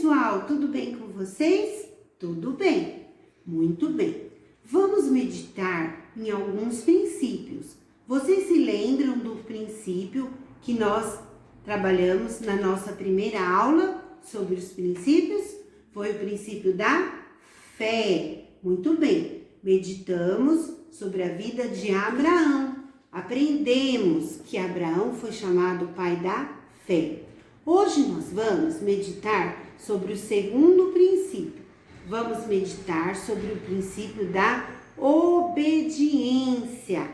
pessoal, tudo bem com vocês? Tudo bem, muito bem. Vamos meditar em alguns princípios. Vocês se lembram do princípio que nós trabalhamos na nossa primeira aula sobre os princípios? Foi o princípio da fé. Muito bem, meditamos sobre a vida de Abraão. Aprendemos que Abraão foi chamado pai da fé. Hoje nós vamos meditar sobre o segundo princípio. Vamos meditar sobre o princípio da obediência.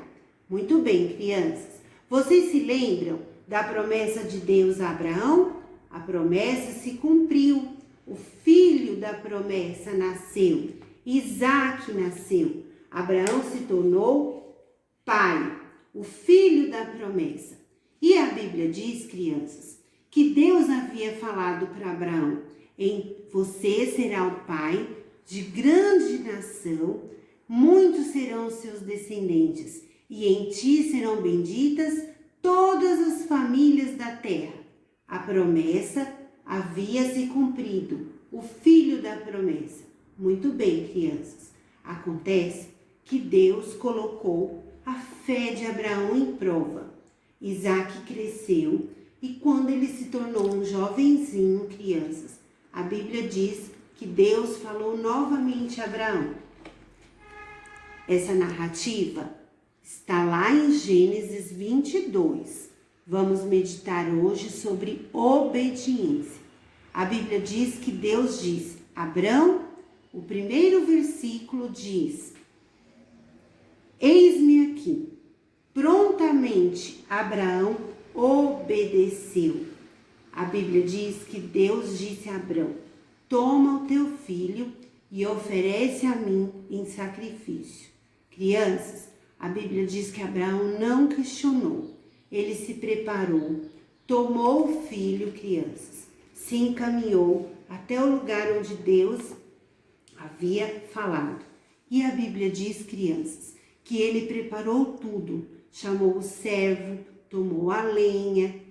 Muito bem, crianças. Vocês se lembram da promessa de Deus a Abraão? A promessa se cumpriu. O filho da promessa nasceu. Isaac nasceu. Abraão se tornou pai, o filho da promessa. E a Bíblia diz, crianças, que Deus havia falado para Abraão: em você será o pai de grande nação, muitos serão os seus descendentes, e em ti serão benditas todas as famílias da terra. A promessa havia se cumprido, o filho da promessa. Muito bem, crianças. Acontece que Deus colocou a fé de Abraão em prova. Isaac cresceu e quando ele se tornou um jovenzinho, crianças, a Bíblia diz que Deus falou novamente a Abraão. Essa narrativa está lá em Gênesis 22. Vamos meditar hoje sobre obediência. A Bíblia diz que Deus diz: Abraão, o primeiro versículo diz: eis-me aqui. Prontamente Abraão obedeceu. A Bíblia diz que Deus disse a Abraão: toma o teu filho e oferece a mim em sacrifício. Crianças, a Bíblia diz que Abraão não questionou. Ele se preparou, tomou o filho, crianças, se encaminhou até o lugar onde Deus havia falado. E a Bíblia diz, crianças, que ele preparou tudo. Chamou o servo, tomou a lenha,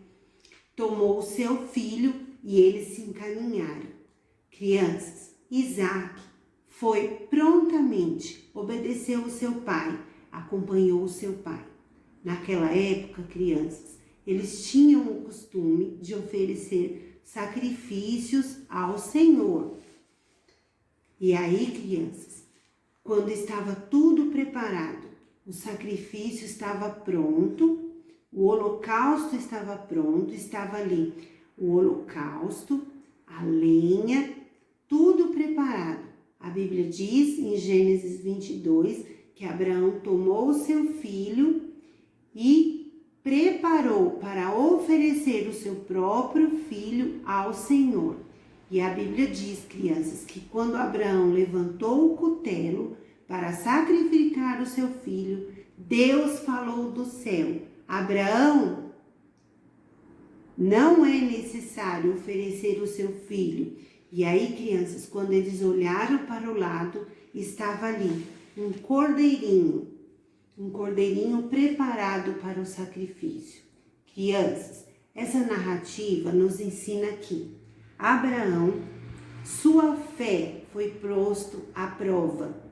tomou o seu filho e eles se encaminharam. Crianças, Isaac foi prontamente, obedeceu o seu pai, acompanhou o seu pai. Naquela época, crianças, eles tinham o costume de oferecer sacrifícios ao Senhor. E aí, crianças, quando estava tudo preparado, o sacrifício estava pronto, o holocausto estava pronto, estava ali o holocausto, a lenha, tudo preparado. A Bíblia diz em Gênesis 22 que Abraão tomou o seu filho e preparou para oferecer o seu próprio filho ao Senhor. E a Bíblia diz, crianças, que quando Abraão levantou o cutelo para sacrificar o seu filho, Deus falou do céu: Abraão, não é necessário oferecer o seu filho. E aí, crianças, quando eles olharam para o lado, estava ali um cordeirinho preparado para o sacrifício. Crianças, essa narrativa nos ensina que Abraão, sua fé foi posto à prova.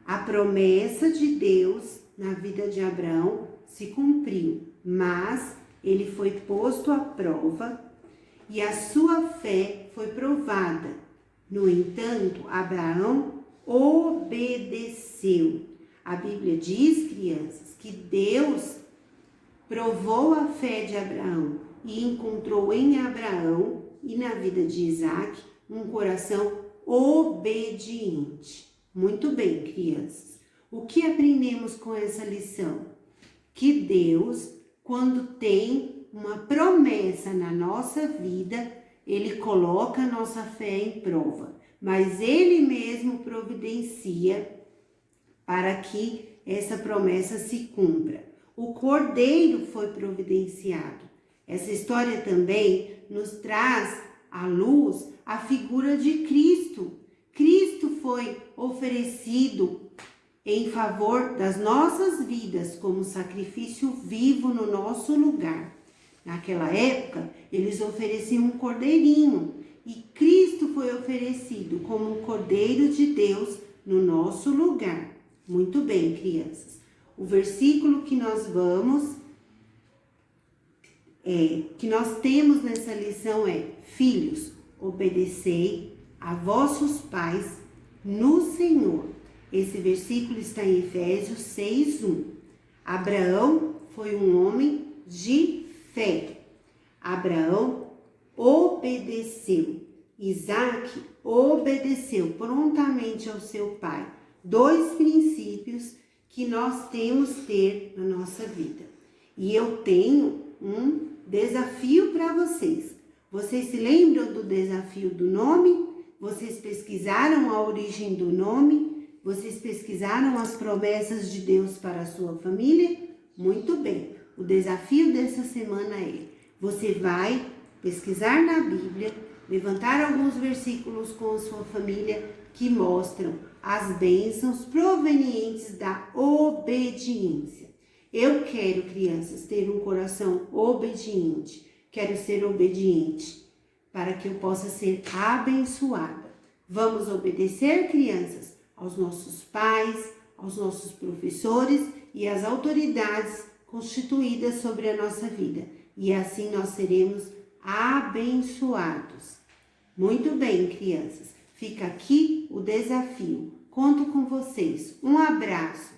A promessa de Deus na vida de Abraão se cumpriu, mas ele foi posto à prova e a sua fé foi provada. No entanto, Abraão obedeceu. A Bíblia diz, crianças, que Deus provou a fé de Abraão e encontrou em Abraão e na vida de Isaac um coração obediente. Muito bem, crianças. O que aprendemos com essa lição? Que Deus, quando tem uma promessa na nossa vida, Ele coloca a nossa fé em prova, mas Ele mesmo providencia para que essa promessa se cumpra. O cordeiro foi providenciado. Essa história também nos traz à luz a figura de Cristo. Cristo foi oferecido em favor das nossas vidas como sacrifício vivo no nosso lugar. Naquela época, eles ofereciam um cordeirinho e Cristo foi oferecido como um Cordeiro de Deus no nosso lugar. Muito bem, crianças. O versículo que nós temos nessa lição é: filhos, obedecei a vossos pais no Senhor. Esse versículo está em Efésios 6:1. Abraão foi um homem de fé. Abraão obedeceu. Isaac obedeceu prontamente ao seu pai. 2 princípios que nós temos que ter na nossa vida. E eu tenho um desafio para vocês. Vocês se lembram do desafio do nome? Vocês pesquisaram a origem do nome? Vocês pesquisaram as promessas de Deus para a sua família? Muito bem. O desafio dessa semana é: você vai pesquisar na Bíblia, levantar alguns versículos com a sua família que mostram as bênçãos provenientes da obediência. Eu quero, crianças, ter um coração obediente. Quero ser obediente para que eu possa ser abençoada. Vamos obedecer, crianças, aos nossos pais, aos nossos professores e às autoridades constituídas sobre a nossa vida. E assim nós seremos abençoados. Muito bem, crianças. Fica aqui o desafio. Conto com vocês. Um abraço.